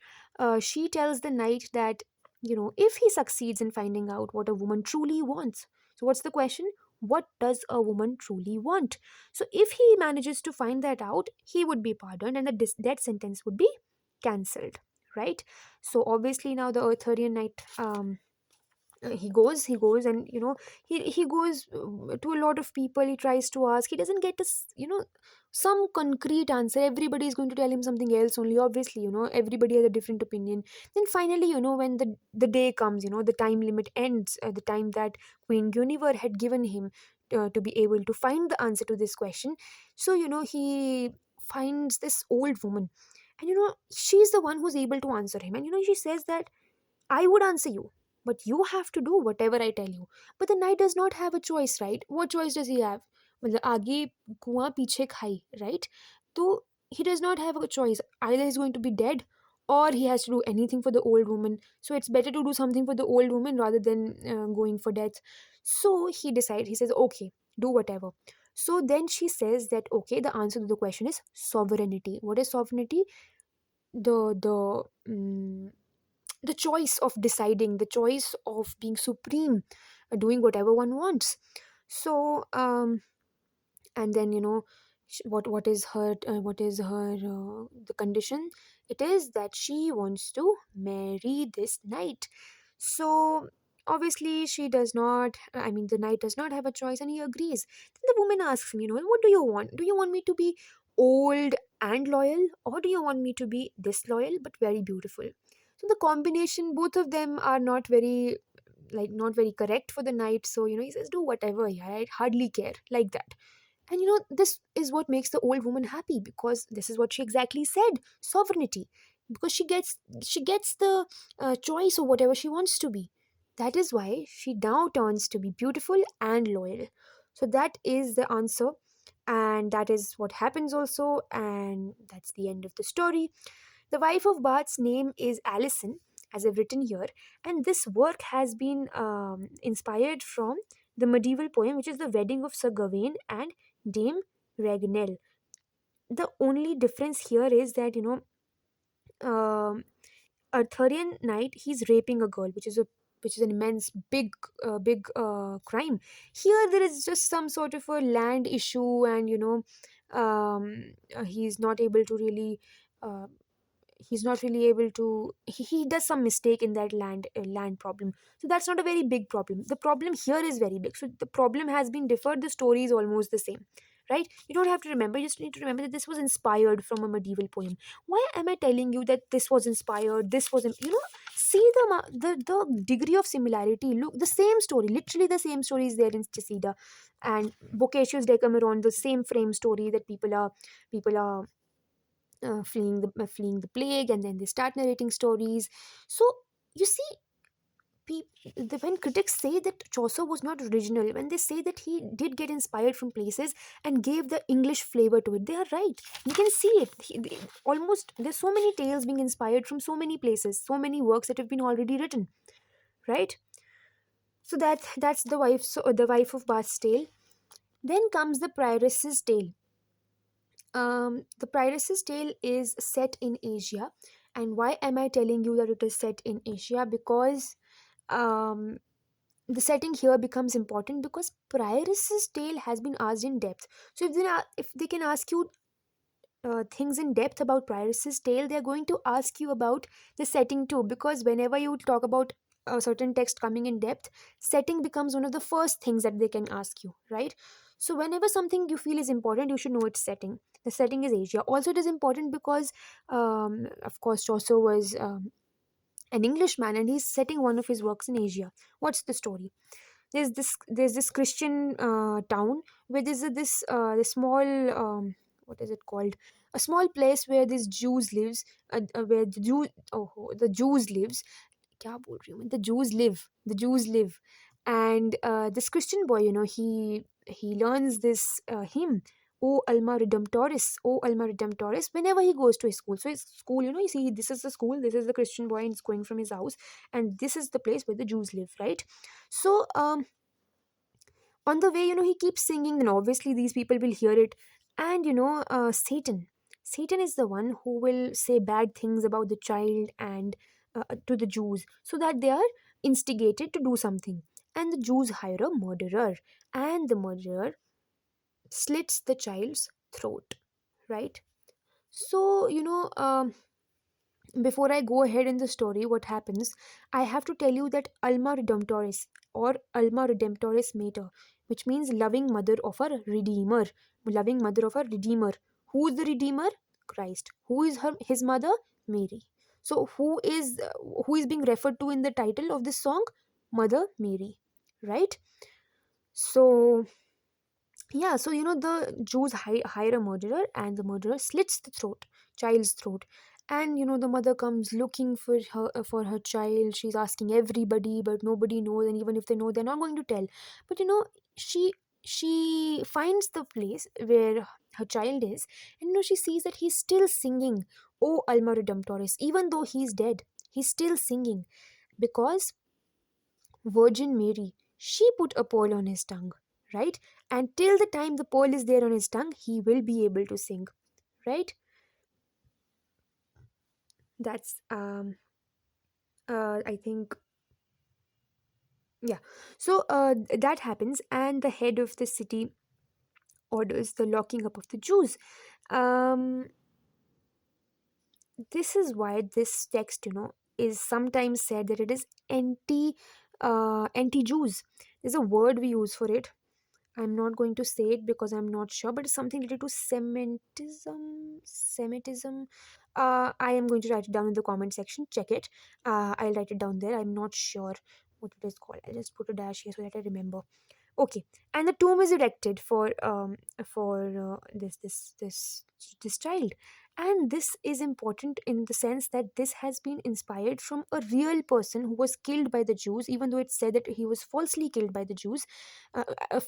she tells the knight that, if he succeeds in finding out what a woman truly wants. So what's the question? What does a woman truly want? So if he manages to find that out, he would be pardoned, and the death sentence would be cancelled, right? So obviously now the Arthurian knight, he goes, and he goes to a lot of people. He tries to ask, he doesn't get some concrete answer. Everybody is going to tell him something else only. Obviously, everybody has a different opinion. Then finally, when the day comes, the time limit ends, the time that Queen Guinevere had given him to be able to find the answer to this question. So he finds this old woman, and she's the one who's able to answer him. And she says that, I would answer you, but you have to do whatever I tell you. But the knight does not have a choice, right? What choice does he have? मतलब आगे कुआं पीछे खाई, right? So he does not have a choice. Either he's going to be dead, or he has to do anything for the old woman. So it's better to do something for the old woman rather than going for death. So he decides. He says, "Okay, do whatever." So then she says that, okay, the answer to the question is sovereignty. What is sovereignty? The choice of deciding, the choice of being supreme, doing whatever one wants. So and then what is her the condition? It is that she wants to marry this knight. So obviously she does not, I mean, the knight does not have a choice, and he agrees. Then the woman asks him, what do you want? Do you want me to be old and loyal, or do you want me to be disloyal but very beautiful? So the combination, both of them are not very, like, not very correct for the knight. So he says, do whatever, yeah, I hardly care, like that. And this is what makes the old woman happy, because this is what she exactly said: sovereignty. Because she gets the choice of whatever she wants to be. That is why she now turns to be beautiful and loyal. So that is the answer, and that is what happens also, and that's the end of the story. The wife of Bath's name is Alison, as I've written here, and this work has been inspired from the medieval poem, which is The Wedding of Sir Gawain and Dame Ragnell. The only difference here is that, um, Arthurian knight, he's raping a girl, which is an immense big crime. Here there is just some sort of a land issue, and he's not able to really. Uh, he's not really able to, he does some mistake in that land problem. So that's not a very big problem. The problem here is very big. So the problem has been deferred, the story is almost the same, right? You don't have to remember, you just need to remember that this was inspired from a medieval poem. Why am I telling you that this was inspired, this was see the degree of similarity. Look, the same story, literally the same story is there in Chesida and Boccacio's Decameron, the same frame story that people are fleeing the plague, and then they start narrating stories. So you see, when critics say that Chaucer was not original, when they say that he did get inspired from places and gave the English flavor to it, they are right. You can see it. Almost there's so many tales being inspired from so many places, so many works that have been already written, right? So that's the wife. So the wife of Bath's tale. Then comes the prioress's tale. The prioress's tale is set in Asia, and why am I telling you that it is set in Asia? Because um, the setting here becomes important because prioress's tale has been asked in depth. So if they can ask you things in depth about prioress's tale, they're going to ask you about the setting too. Because whenever you talk about a certain text coming in depth, setting becomes one of the first things that they can ask you, right? So whenever something you feel is important, you should know its setting. The setting is Asia. Also, it is important because, of course, Chaucer was an Englishman and he's setting one of his works in Asia. What's the story? There's this Christian town where there's this small what is it called, a small place where this Jews lives, where the Jews lives. क्या बोल रही हूँ मैं? The Jews live, and this Christian boy, he learns this hymn, O Alma Redemptoris, O Alma Redemptoris, whenever he goes to his school. So his school, you see, this is the school, this is the Christian boy, and he's going from his house, and this is the place where the Jews live, right? So on the way, he keeps singing, and obviously these people will hear it. And Satan is the one who will say bad things about the child and to the Jews, so that they are instigated to do something. And the Jews hire a murderer, and the murderer slits the child's throat, right? So before I go ahead in the story, what happens, I have to tell you that Alma Redemptoris or Alma Redemptoris Mater, which means loving mother of a redeemer, loving mother of a redeemer. Who is the redeemer? Christ. Who is his mother? Mary. So who is being referred to in the title of this song? Mother Mary, right? So yeah, so the Jews hire a murderer, and the murderer slits the child's throat. And the mother comes looking for her child. She's asking everybody, but nobody knows. And even if they know, they're not going to tell. But she she finds the place where her child is, and she sees that he's still singing, "O Alma Redemptoris," even though he's dead. He's still singing because Virgin Mary, she put a pearl on his tongue, right? And till the time the pearl is there on his tongue, he will be able to sing, right? That's I think, yeah. So that happens, and the head of the city orders the locking up of the Jews. Um, this is why this text, is sometimes said that it is anti-Jews. There's a word we use for it. I'm not going to say it because I'm not sure, but it's something related to Semitism. Semitism. I am going to write it down in the comment section. Check it. I'll write it down there. I'm not sure what it is called. I'll just put a dash here so that I remember. Okay, and the tomb is erected for this child, and this is important in the sense that this has been inspired from a real person who was killed by the Jews, even though it's said that he was falsely killed by the Jews.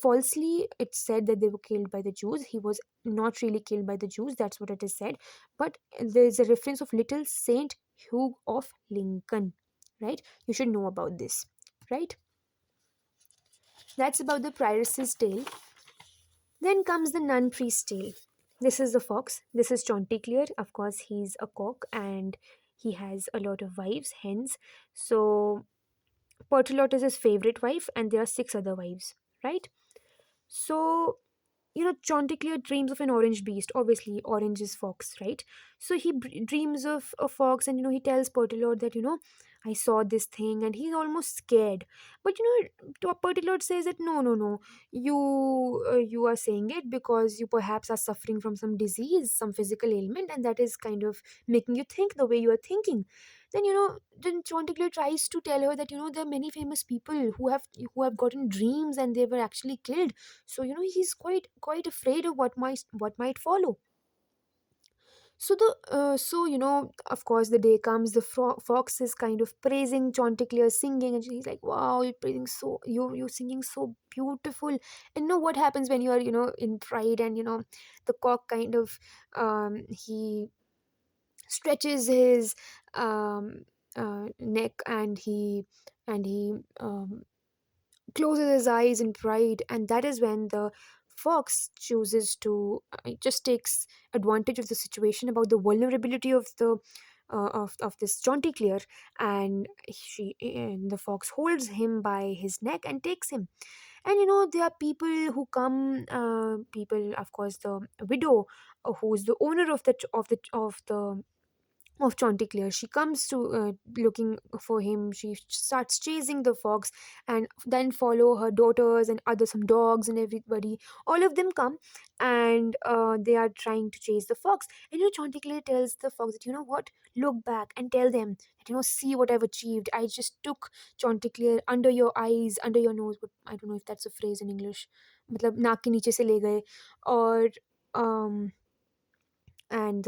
Falsely, it's said that they were killed by the Jews. He was not really killed by the Jews. That's what it is said. But there is a reference of little Saint Hugh of Lincoln, right? You should know about this, right? That's about the prioress's tale. Then comes the nun priest's tale. This is the fox. This is Chanticleer. Of course, he's a cock and he has a lot of wives, hens. So, Pertolot is his favorite wife, and there are six other wives, right? So, Chanticleer dreams of an orange beast. Obviously, orange is fox, right? So, he dreams of a fox, and he tells Pertolot that, I saw this thing, and he's almost scared. But particular says that no, no, no, you are saying it because you perhaps are suffering from some disease, some physical ailment, and that is kind of making you think the way you are thinking. Then Chanticleer tries to tell her that there are many famous people who have gotten dreams and they were actually killed. So he's quite afraid of what might follow. Of course, the day comes. The fox is kind of praising Chanticleer, singing, and she's like, "Wow, you're praising so you're singing so beautiful." And what happens when you are in pride, and the cock kind of he stretches his neck, and he closes his eyes in pride, and that is when the fox chooses to just takes advantage of the situation about the vulnerability of this Chanticleer, and the fox holds him by his neck and takes him. And there are people who come, people, of course, the widow, who's the owner of Chanticleer. She comes to looking for him. She starts chasing the fox, and then follow her daughters and other some dogs and everybody. All of them come, and they are trying to chase the fox. And Chanticleer tells the fox that what, look back and tell them that see what I've achieved. I just took Chanticleer under your eyes, under your nose. But I don't know if that's a phrase in English. मतलब नाक के नीचे से ले गए और um and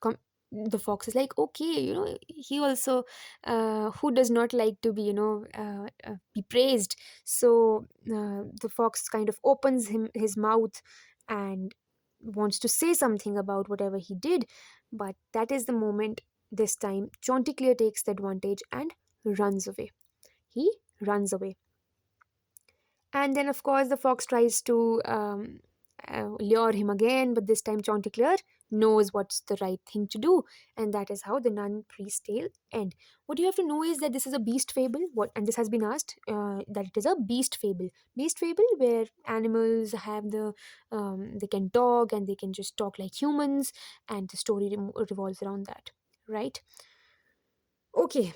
com- the fox is like, okay, he also who does not like to be be praised. So the fox kind of opens his mouth and wants to say something about whatever he did, but that is the moment. This time Chanticleer takes the advantage and runs away. He runs away. And then, of course, the fox tries to lure him again, but this time Chanticleer knows what's the right thing to do, and that is how the nun priest tale end. What you have to know is that this is a beast fable. What, and this has been asked, that it is a beast fable. Beast fable where animals have they can talk and they can just talk like humans, and the story revolves around that, right? Okay.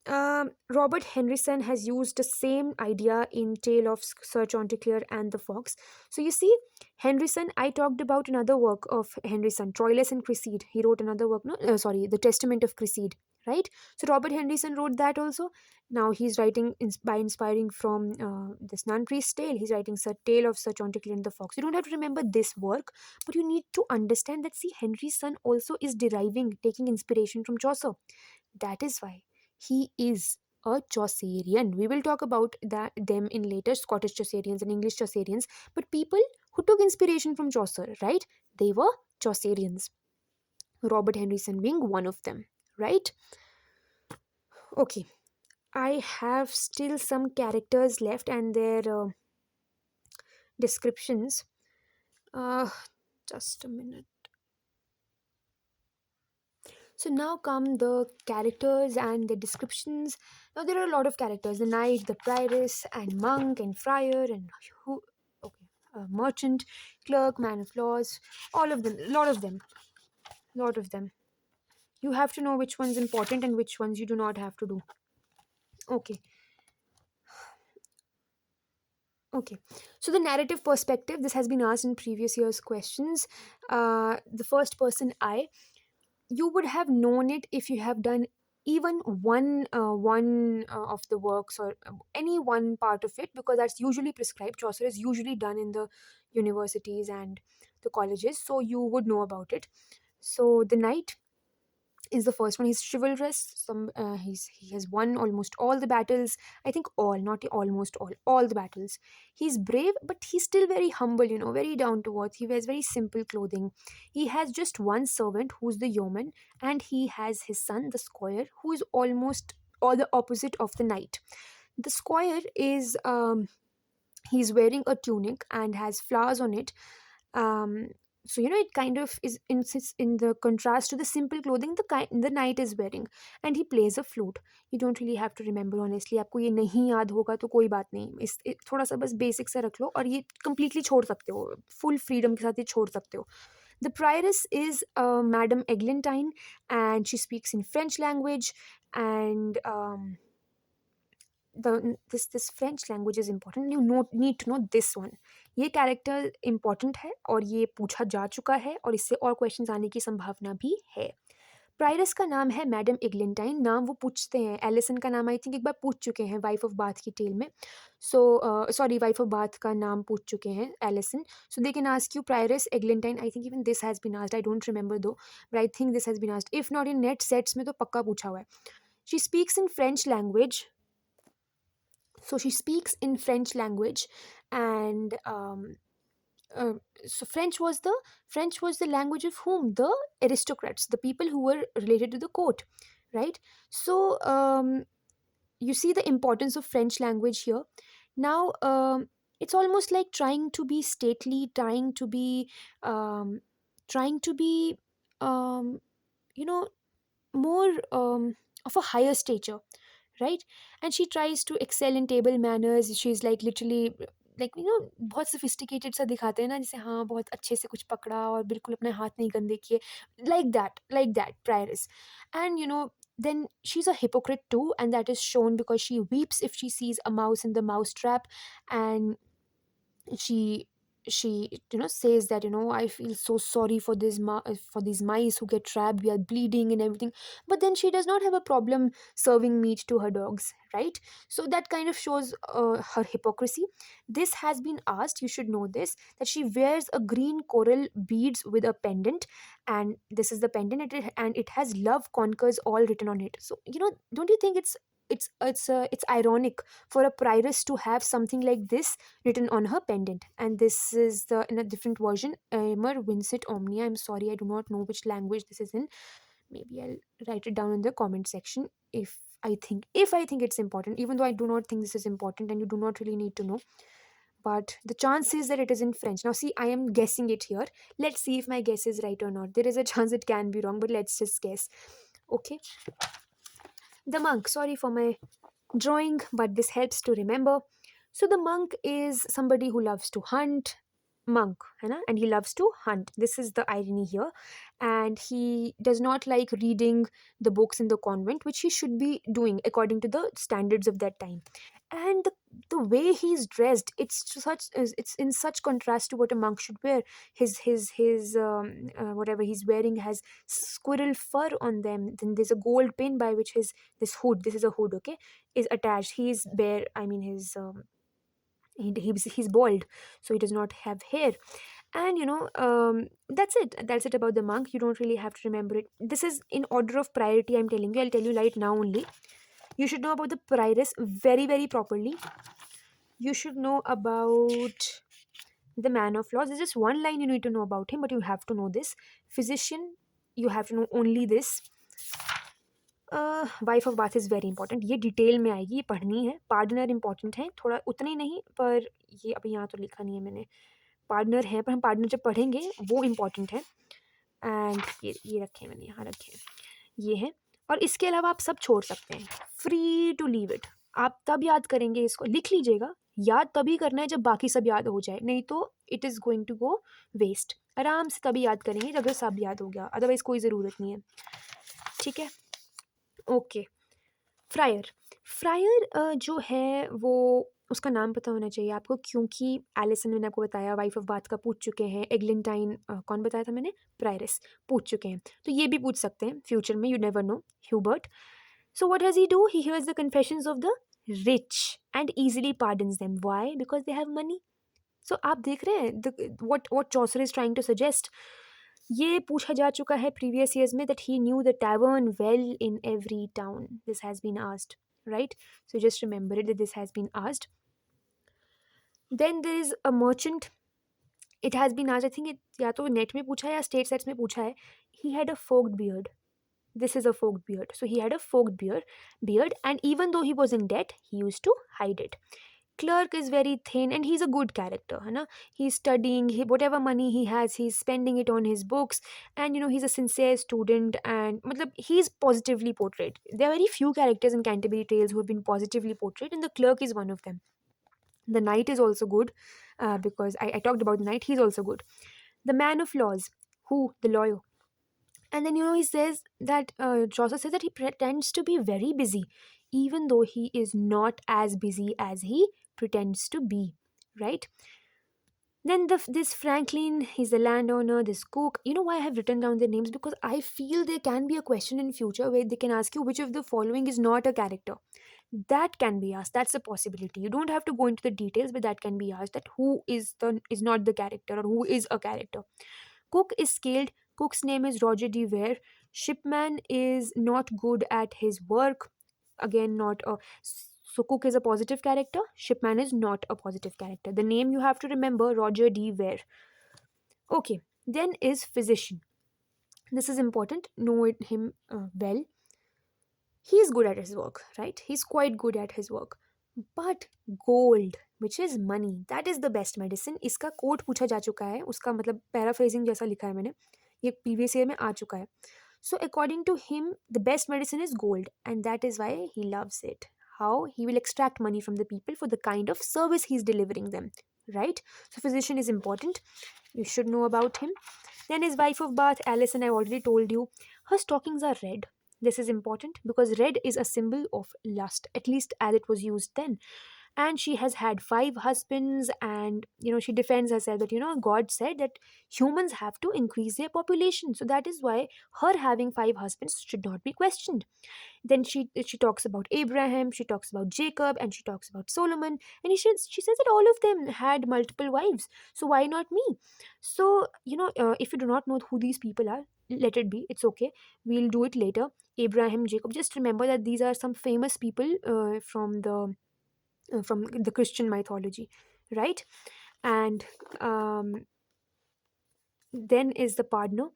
Robert Henryson has used the same idea in Tale of Sir Chanticleer and the Fox. So you see, Henryson, I talked about another work of Henryson, Troilus and Cresside. He wrote another work, no, sorry, The Testament of Cresside, right? So Robert Henryson wrote that also. Now he's writing by inspiring from this nun priest tale. He's writing Sir Tale of Sir Chanticleer and the Fox. You don't have to remember this work, but you need to understand that, see, Henryson also is taking inspiration from Chaucer. That is why he is a Chaucerian. We will talk about them in later, Scottish Chaucerians and English Chaucerians. But people who took inspiration from Chaucer, right? They were Chaucerians. Robert Henryson being one of them, right? Okay, I have still some characters left and their descriptions. Uh, just a minute. So now come the characters and the descriptions. Now there are a lot of characters: the knight, the prioress, and monk, and friar, and who? Okay, merchant, clerk, man of laws. All of them, lot of them. You have to know which one's important and which ones you do not have to do. Okay, okay. So the narrative perspective. This has been asked in previous years' questions. The first person I. You would have known it if you have done even one of the works, or any one part of it, because that's usually prescribed. Chaucer is usually done in the universities and the colleges, so you would know about it. So the knight is the first one. He's chivalrous. He has won almost all the battles. I think all, not almost all the battles. He's brave, but he's still very humble. Very down to earth. He wears very simple clothing. He has just one servant, who's the yeoman, and he has his son, the squire, who is almost all the opposite of the knight. The squire is he's wearing a tunic and has flowers on it. um so it kind of is in the contrast to the simple clothing the knight is wearing. And he plays a flute. You don't really have to remember, honestly. आपको ये नहीं याद होगा तो कोई बात नहीं, थोड़ा सा बस बेसिक से रख लो और ये completely छोड़ सकते हो, full freedom के साथ ये छोड़ सकते हो. The prioress is Madame Eglantine, and she speaks in French language. And this French language is important. You need to know this one. ये कैरेक्टर important है और ये पूछा जा चुका है और इससे और क्वेश्चंस आने की संभावना भी है. प्राइरस का नाम है मैडम एग्लिंटाइन. नाम वो पूछते हैं. एलिसन का नाम आई थिंक एक बार पूछ चुके हैं वाइफ ऑफ बाथ की टेल में. So sorry, wife of Bath का नाम पूछ चुके हैं Alison. So they can ask you Prioress Eglantine. I think even this has been asked. I don't remember though, but I think this has been asked. If not in NET sets में तो पक्का पूछा हुआ है. She speaks in French language. So she speaks in French language, and uh, so French was the language of whom? The aristocrats, the people who were related to the court, right? So you see the importance of French language here. Now it's almost like trying to be stately, um, trying to be um, you know more of a higher stature, right? And she tries to excel in table manners. She's like literally like बहुत sophisticated सा दिखाते हैं ना, जैसे हाँ बहुत अच्छे से कुछ पकड़ा और बिल्कुल अपने हाथ नहीं गंदे किए, like that prioress. And then she's a hypocrite too, and that is shown because she weeps if she sees a mouse in the mouse trap. And she says that I feel so sorry for for these mice who get trapped, we are bleeding and everything. But then she does not have a problem serving meat to her dogs, right? So that kind of shows her hypocrisy. This has been asked, you should know this, that she wears a green coral beads with a pendant. And this is the pendant, and it has love conquers all written on it. So don't you think it's ironic for a prioress to have something like this written on her pendant? And this is the in a different version, Emer Vincit Omnia. I'm sorry, I do not know which language this is in. Maybe I'll write it down in the comment section if I think it's important, even though I do not think this is important and you do not really need to know. But the chance is that it is in French. Now see, I am guessing it here. Let's see if my guess is right or not. There is a chance it can be wrong, but let's just guess. Okay. The monk, sorry for my drawing, but this helps to remember. So the monk is somebody who loves to hunt. Monk, है ना? And he loves to hunt. This is the irony here. And he does not like reading the books in the convent, which he should be doing according to the standards of that time. And the way he's dressed, it's in such contrast to what a monk should wear. His whatever he's wearing has squirrel fur on them. Then there's a gold pin by which his this hood, this is a hood, okay, is attached. He's bare, I mean his he's bald, so he does not have hair. And that's it about the monk. You don't really have to remember it. This is in order of priority, I'm telling you. I'll tell you right now only. You should know about the prioress very, very properly. You should know about the man of laws. There's just one line you need to know about him, but you have to know this. Physician, you have to know only this. Wife of bath is very important. ये detail में आएगी, ये पढ़नी है. Partner important है थोड़ा, उतना ही नहीं, पर ये अभी यहाँ तो लिखा नहीं है मैंने. पार्टनर है, पर हम पार्टनर जब पढ़ेंगे वो इम्पॉर्टेंट है. एंड ये रखे मैंने, यहाँ रखे, ये है. और इसके अलावा आप सब छोड़ सकते हैं. Free to leave it. आप तब याद करेंगे इसको, लिख लीजिएगा. याद तभी करना है जब बाकी सब याद हो जाए, नहीं तो it is going to go waste. आराम से तभी याद करेंगे जब सब याद हो गया, अदरवाइज कोई ज़रूरत नहीं है. ठीक है, ओके. फ्रायर जो है वो, उसका नाम पता होना चाहिए आपको, क्योंकि एलिसन, मैंने आपको बताया, वाइफ ऑफ बाथ का पूछ चुके हैं. एग्लिंटाइन कौन बताया था मैंने? प्रायरिस पूछ चुके हैं. तो ये भी पूछ सकते हैं फ्यूचर में, you never know. Hubert. So what does he do? He hears the confessions of the rich and easily pardons them. Why? Because they have money. सो आप देख रहे हैं what Chaucer is trying to suggest. ये पूछा जा चुका है प्रीवियस ईयर्स में, that he knew the tavern well in every town. This has been asked, right? So just remember it, that this has been asked. Then there is a merchant. It has been asked, I think या तो net में पूछा है या state SETs में पूछा है. He had a forked beard. This is a forked beard. So he had a forked beard, and even though he was in debt, he used to hide it. Clerk is very thin, and he's a good character, है ना? He's studying. Whatever money he has, he's spending it on his books, and he's a sincere student, and मतलब he's positively portrayed. There are very few characters in Canterbury Tales who have been positively portrayed, and the clerk is one of them. The knight is also good, because I talked about the knight. He's also good. The man of laws. Who? The lawyer. And then, he says that, Chaucer says that he pretends to be very busy, even though he is not as busy as he pretends to be, right? Then this Franklin, he's the landowner, this cook. You know why I have written down their names? Because I feel there can be a question in future where they can ask you which of the following is not a character. That can be asked. That's a possibility. You don't have to go into the details, but that can be asked, that who is not the character, or who is a character. Cook is skilled. Cook's name is Roger de Vere. Shipman is not good at his work. Again, not a. So Cook is a positive character. Shipman is not a positive character. The name you have to remember: Roger de Vere. Okay. Then is physician. This is important. Know him well. He is good at his work, right? He's quite good at his work. But gold, which is money, that is the best medicine. इसका coat पूछा जा चुका है, उसका मतलब paraphrasing जैसा लिखा है मैंने, ये प्रीवियस ईयर में आ चुका है. So according to him, the best medicine is gold, and that is why he loves it. How? He will extract money from the people for the kind of service he's delivering them, right? So physician is important. You should know about him. Then his wife of Bath, Alison, I already told you. Her stockings are red. This is important because red is a symbol of lust, at least as it was used then. And she has had 5 husbands, and she defends herself that God said that humans have to increase their population, so that is why her having 5 husbands should not be questioned. Then she talks about Abraham, she talks about Jacob, and she talks about Solomon, and she says that all of them had multiple wives, so why not me? So if you do not know who these people are, let it be, it's okay, we'll do it later. Abraham, Jacob, just remember that these are some famous people from the Christian mythology, right? And then is the partner.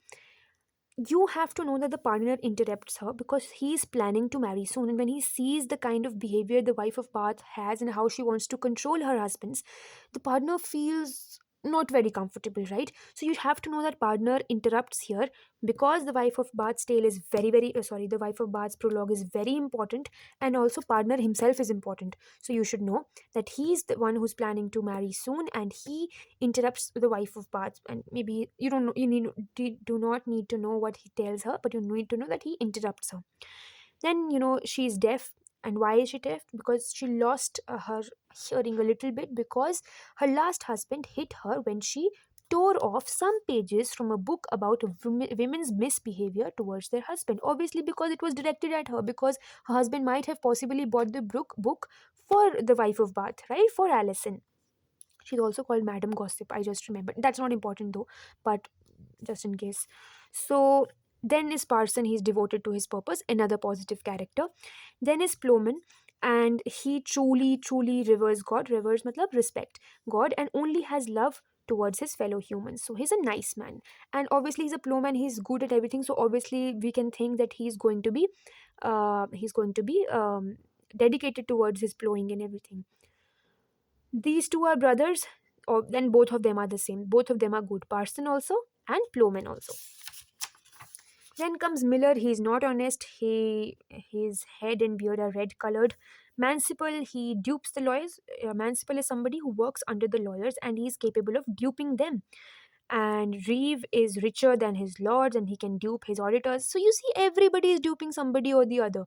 You have to know that the partner interrupts her because he's planning to marry soon, and when he sees the kind of behavior the wife of Bath has and how she wants to control her husbands, the partner feels not very comfortable, right? So you have to know that partner interrupts here because the wife of Bath's tale is very very sorry, the wife of Bath's prologue is very important, and also partner himself is important. So you should know that he's the one who's planning to marry soon, and he interrupts the wife of Bath. And maybe you don't know, do not need to know what he tells her, but you need to know that he interrupts her. Then she's deaf. And why is she deaf? Because she lost her hearing a little bit because her last husband hit her when she tore off some pages from a book about women's misbehavior towards their husband, obviously because it was directed at her, because her husband might have possibly bought the book for the wife of Bath, right, for Alison. She's also called Madam Gossip. I just remember. That's not important though, but just in case. So then is Parson. He's devoted to his purpose. Another positive character. Then is Plowman, and he truly, truly reveres God. Reveres matlab respect God, and only has love towards his fellow humans. So he's a nice man, and obviously he's a plowman. He's good at everything. So obviously we can think that he's going to be dedicated towards his plowing and everything. These two are brothers, or then both of them are the same. Both of them are good. Parson also and Plowman also. Then comes Miller. He's not honest. His head and beard are red colored. Manciple, he dupes the lawyers. Manciple is somebody who works under the lawyers and he's capable of duping them. And Reeve is richer than his lords and he can dupe his auditors. So you see, everybody is duping somebody or the other.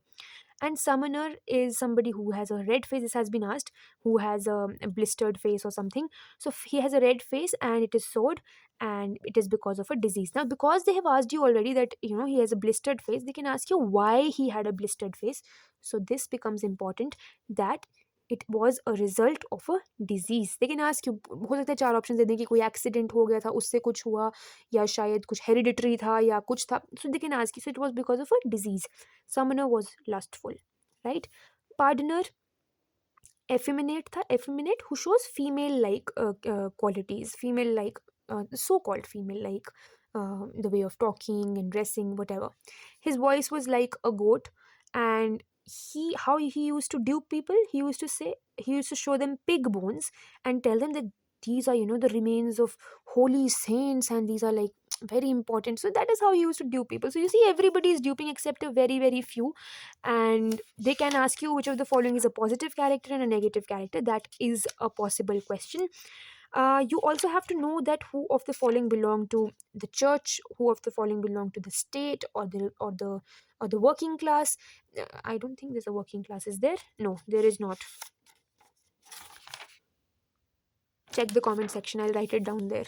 And summoner is somebody who has a red face. This has been asked, who has a blistered face or something. So he has a red face and it is sewed, and it is because of a disease. Now because they have asked you already that he has a blistered face, they can ask you why he had a blistered face. So this becomes important, that it was a result of a disease. they can ask you, हो सकता है 4 option दे दें कि कोई accident हो गया था उससे कुछ हुआ, या शायद कुछ हेरिडिटरी था या कुछ था. So they can ask you, so it was because of a disease. Summoner was lustful, right? Pardoner, effeminate tha. Effeminate, who shows female like qualities, female like so called female like the way of talking and dressing, whatever. His voice was like a goat, and how he used to dupe people, he used to show them pig bones and tell them that these are the remains of holy saints, and these are like very important. So that is how he used to dupe people. So you see, everybody is duping except a very very few. And they can ask you which of the following is a positive character and a negative character. That is a possible question. You also have to know that who of the following belong to the church, who of the following belong to the state, or the working class. I don't think there's a working class. Is there? No, there is not. Check the comment section. I'll write it down there.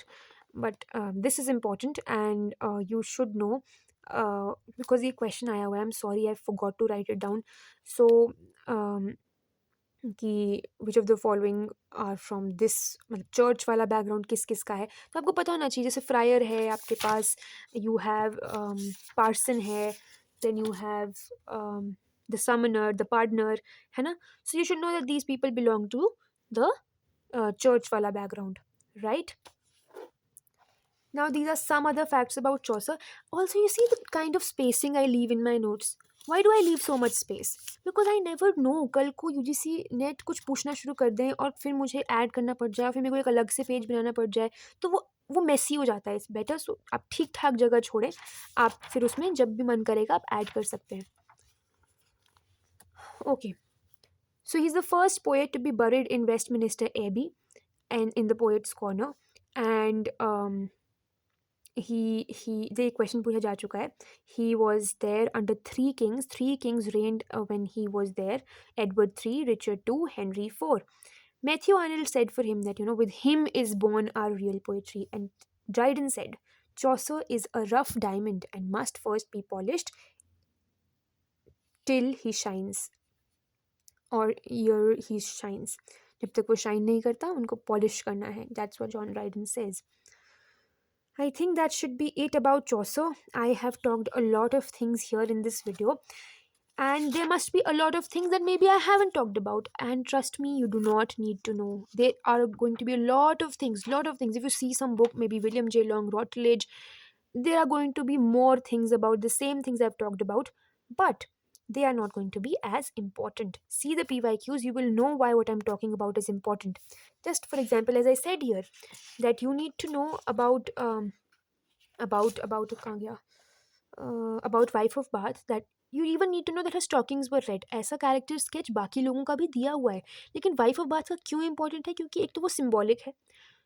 But this is important, and you should know, because ये question आया हुआ है. I'm sorry, I forgot to write it down. So um, कि which of the following are from this, मतलब चर्च वाला background किस किस का है, तो आपको पता होना चाहिए. जैसे फ्रायर है आपके पास, यू हैव पार्सन है, then you have the summoner, the pardoner, है ना. So you should know that these people belong to the church wala background, right? Now, these are some other facts about Chaucer. Also, you see the kind of spacing I leave in my notes. Why do I leave so much space? Because I never know, कल को UGC net कुछ पूछना शुरू कर दें और फिर मुझे ऐड करना पड़ जाए, फिर मेरे को एक अलग से पेज बनाना पड़ जाए, तो वो मेसी हो जाता है. इट्स बेटर सो आप ठीक ठाक जगह छोड़ें, आप फिर उसमें जब भी मन करेगा आप ऐड कर सकते हैं. Okay, so he is the first poet to be buried in Westminster Abbey and in the poet's corner. And he the question पूछा जा चुका है. He was there under three kings reigned when he was there: Edward III, Richard II, Henry IV. Matthew Arnold said for him that, with him is born our real poetry. And Dryden said, Chaucer is a rough diamond and must first be polished till he shines, or yeah he shines. जब तक वो shine नहीं करता उनको polish करना है. That's what John ridden says. I think that should be it about Chaucer. I have talked a lot of things here in this video, and there must be a lot of things that maybe I haven't talked about. And trust me, you do not need to know. There are going to be a lot of things, If you see some book, maybe William J. Long, Routledge, there are going to be more things about the same things I've talked about, but they are not going to be as important. See the PYQs, you will know why what I'm talking about is important. Just for example, as I said here, that you need to know about कहाँ गया? About wife of Bath, that you even need to know that her stockings were red. ऐसा character sketch बाकी लोगों का भी दिया हुआ है, लेकिन वाइफ ऑफ बाथ का क्यों इंपॉर्टेंट है? क्योंकि एक तो वो सिंबॉलिक है,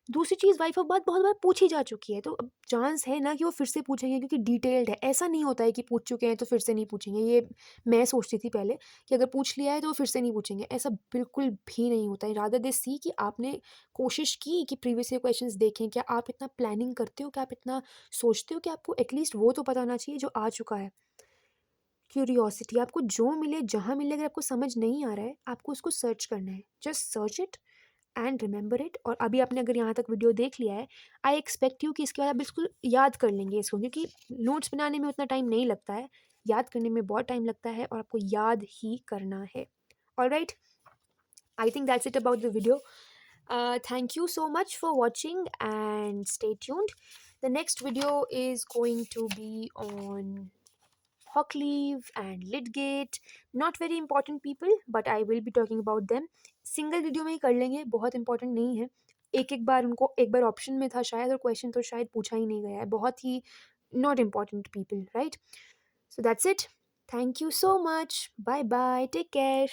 दूसरी चीज़ वाइफ ऑफ बात बहुत बार पूछी जा चुकी है, तो अब चांस है ना कि वो फिर से पूछेंगे, क्योंकि डिटेल्ड है. ऐसा नहीं होता है कि पूछ चुके हैं तो फिर से नहीं पूछेंगे. ये मैं सोचती थी पहले कि अगर पूछ लिया है तो वो फिर से नहीं पूछेंगे. ऐसा बिल्कुल भी नहीं होता है. रादर दे सी कि आपने कोशिश की कि प्रीवियस ईयर क्वेश्चंस देखें. क्या आप इतना प्लानिंग करते हो? क्या आप इतना सोचते हो कि आपको एटलीस्ट वो तो पता होना चाहिए जो आ चुका है? क्यूरियोसिटी, आपको जो मिले जहाँ मिले, अगर आपको समझ नहीं आ रहा है आपको उसको सर्च करना है. Just search it and remember it. और अभी आपने अगर यहाँ तक वीडियो देख लिया है, आई एक्सपेक्ट यू कि इसके बाद आप बिल्कुल याद कर लेंगे इसको, क्योंकि नोट्स बनाने में उतना टाइम नहीं लगता है, याद करने में बहुत टाइम लगता है, और आपको याद ही करना है. Alright, I think that's it about the video. Thank you so much for watching and stay tuned. The next video is going to be on Hockleave and Lidgate. Not very important people, but I will be talking about them. Single video में ही कर लेंगे, बहुत important नहीं है. एक एक बार उनको, एक बार ऑप्शन में था शायद और क्वेश्चन तो शायद पूछा ही नहीं गया है. बहुत ही not important people, right? So that's it. Thank you so much. Bye bye. Take care.